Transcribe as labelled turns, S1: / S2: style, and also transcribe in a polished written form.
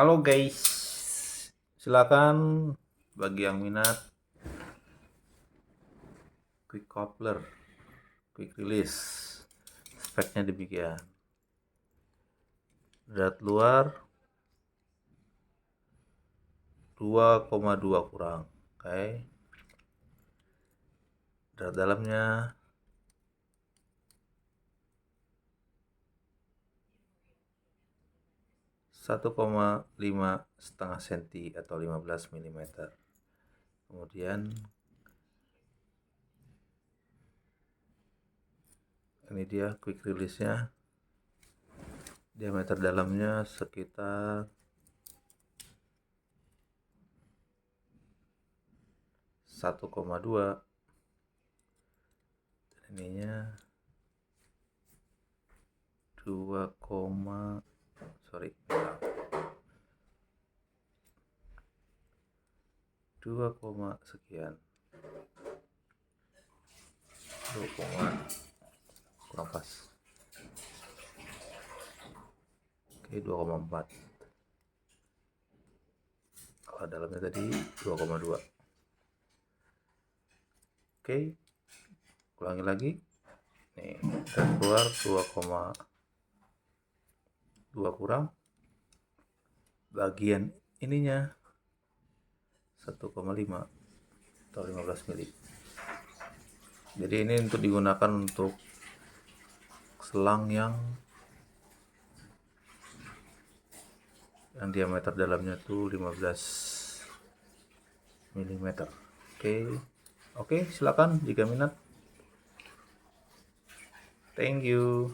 S1: Halo guys, silakan bagi yang minat quick coupler, quick release. Speknya demikian. Berat luar 2,2 kurang. Oke. Berat dalamnya 1,5 setengah senti atau 15 mm. Kemudian ini dia quick release-nya. Diameter dalamnya sekitar 1,2. Ininya 2, sorry 2, sekian 2, kurang pas. Oke, 2,4. Kalau dalamnya tadi 2,2. Oke, ulangi lagi. Nih, dan keluar 2,2 kurang. Bagian ininya 1,5 atau 15 mili. Jadi ini untuk digunakan untuk selang yang diameter dalamnya tuh 15 mm. Oke, silakan jika minat. Thank you.